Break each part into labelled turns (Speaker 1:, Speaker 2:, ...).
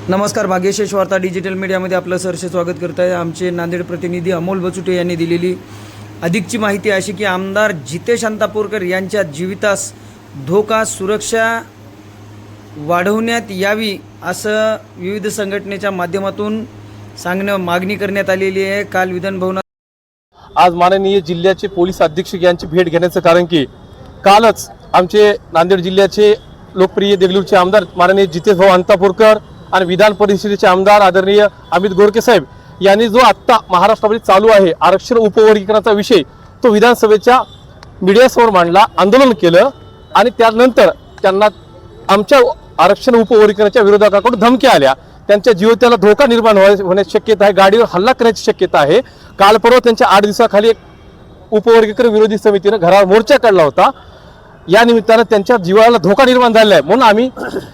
Speaker 1: नमस्कार, भाग्यशेष वार्ता डिजिटल मीडियामध्ये आपलं सहर्ष स्वागत करत आहे। आमचे नांदेड प्रतिनिधी अमोल बचुटे यांनी दिलेली अधिकची माहिती अशी की आमदार जितेश अंतापूरकर यांच्या जीवितास धोका सुरक्षा वाढवण्यात यावी असं विविध संघटनेच्या माध्यमातून मागणी करण्यात आलेली आहे। काल विधान भवनात
Speaker 2: आज माननीय जिल्ह्याचे पोलीस अधीक्षक यांची भेट घेण्याचं कारण की कालच आमचे नांदेड जिल्ह्याचे लोकप्रिय देगलूरचे आमदार माननीय जितेश भाऊ अंतापूरकर आणि विधान परिषदेचे आमदार आदरणीय अमित गोरके साहेब यांनी जो आत्ता महाराष्ट्रामध्ये चालू आहे आरक्षण उपवर्गीकरणाचा विषय तो विधानसभेच्या मीडियासमोर मांडला, आंदोलन केलं आणि त्यानंतर त्यांना आमच्या आरक्षण उपवर्गीकरणाच्या विरोधकाकडून धमक्या आल्या। त्यांच्या जीविताला धोका निर्माण होण्याची शक्यता आहे, गाडीवर हल्ला करण्याची शक्यता आहे। काल परवा त्यांच्या 8 दिवसाखाली एक उपवर्गीकरण विरोधी समितीने घरावर मोर्चा काढला होता। या निमित्तानं त्यांच्या जीवाला धोका निर्माण झालेला आहे, म्हणून आम्ही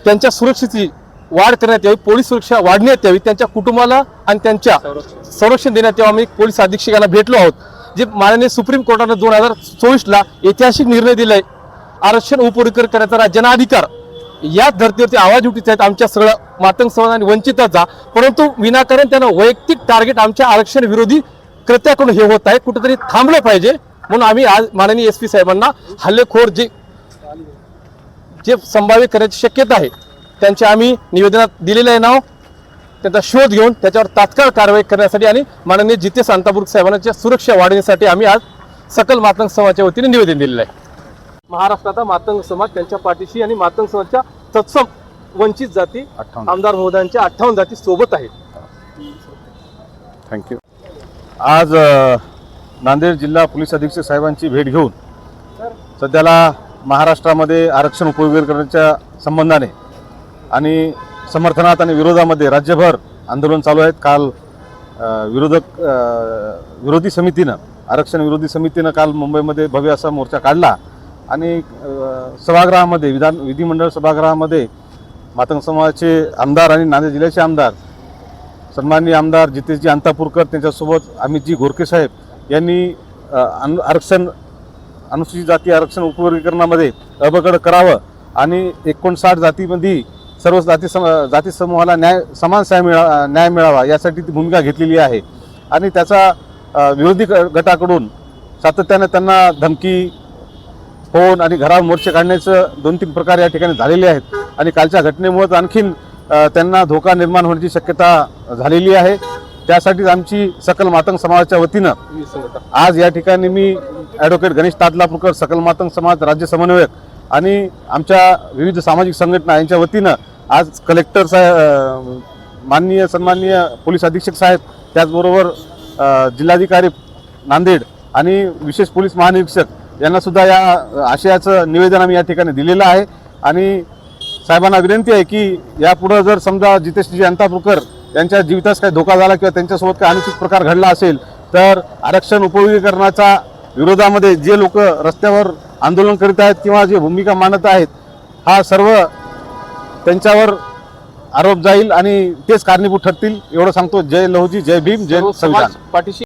Speaker 2: त्यांच्या सुरक्षेची वाढ करण्यात यावी, पोलीस सुरक्षा वाढण्यात यावी, त्यांच्या कुटुंबाला आणि त्यांच्या संरक्षण देण्यात यावं। आम्ही पोलीस अधीक्षकांना भेटलो आहोत, जे माननीय सुप्रीम कोर्टाने 2024ला ऐतिहासिक निर्णय दिलाय आरक्षण उपवर्गीकरण करण्याचा राज्यांना अधिकार। या धर्तीवरती आवाज उठीत आहेत आमच्या सगळं मातंग समाज आणि वंचिताचा, परंतु विनाकारण त्यांना वैयक्तिक टार्गेट आमच्या आरक्षण विरोधी कृत्याकडून हे होत आहे, कुठेतरी थांबलं पाहिजे। म्हणून आम्ही आज माननीय SP साहेबांना हल्लेखोर जे संभाव्य करण्याची शक्यता आहे त्यांचे आम्ही निवेदनात दिलेलं आहे नाव, त्यांचा शोध घेऊन त्याच्यावर तात्काळ कारवाई करण्यासाठी आणि माननीय जितेश अंतापूरकर साहेबांच्या सुरक्षा वाढवण्यासाठी आम्ही आज सकल मातंग समाजाच्या वतीने निवेदन दिलेलं आहे। महाराष्ट्राचा मातंग समाज त्यांच्या पाठीशी आणि मातंग समाजाच्या तत्सम वंचित जाती आमदार महोदयांच्या 58 जाती सोबत आहेत।
Speaker 3: थँक्यू। आज नांदेड जिल्हा पोलीस अधीक्षक साहेबांची भेट घेऊन सध्याला महाराष्ट्रामध्ये आरक्षण उपवर्गीकरणाच्या संबंधाने आणि समर्थनात आणि विरोधामध्ये राज्यभर आंदोलन चालू आहेत। काल विरोधी समितीनं आरक्षण विरोधी समितीनं काल मुंबईमध्ये भव्य असा मोर्चा काढला आणि सभागृहामध्ये विधिमंडळ सभागृहामध्ये मातंग समाजाचे आमदार आणि नांदेड जिल्ह्याचे आमदार सन्माननीय आमदार जितेशजी अंतापूरकर त्यांच्यासोबत अमितजी गोरके साहेब यांनी अनुसूचित जाती आरक्षण उपवर्गीकरणामध्ये अबकड करावं आणि 59 जातीमध्ये सर्व जाती समूहाला समान न्याय मिळावा यासाठी ती भूमिका घेतलेली आहे। आणि त्याचा विरोधी गटाकडून सातत्याने त्यांना धमकी, फोन आणि घरावर मोर्चे काढण्याचं 2-3 प्रकार या ठिकाणी झालेले आहेत आणि कालच्या घटनेमुळे आणखीन त्यांना धोका निर्माण होण्याची शक्यता झालेली आहे। त्यासाठीच आमची सकल मातंग समाजाच्या वतीनं आज या ठिकाणी मी ॲडव्होकेट गणेश तादलापूरकर सकल मातंग समाज राज्य समन्वयक आणि आमच्या विविध सामाजिक संघटना यांच्या वतीनं आज कलेक्टर साहेब, सन्माननीय पोलीस अधीक्षक साहेब, त्याचबरोबर जिल्हाधिकारी नांदेड आणि विशेष पोलीस महानिरीक्षक यांना सुद्धा या आशयाचं निवेदन आम्ही या ठिकाणी दिलेलं आहे। आणि साहेबांना विनंती आहे की यापुढं जर समजा जितेशजी अंतापूरकर यांच्या जीवितास काही धोका झाला किंवा त्यांच्यासोबत काही अनुचित प्रकार घडला असेल तर आरक्षण उपवर्गीकरणाच्या विरोधामध्ये जे लोक रस्त्यावर आंदोलन करीत आहेत किंवा जे भूमिका मांडत आहेत हा सर्व त्यांच्यावर आरोप जाईल आणि तेच कारणीभूत ठरतील एवढं सांगतो। जय लहुजी, जय भीम, जय संविधान।
Speaker 2: पाठीशी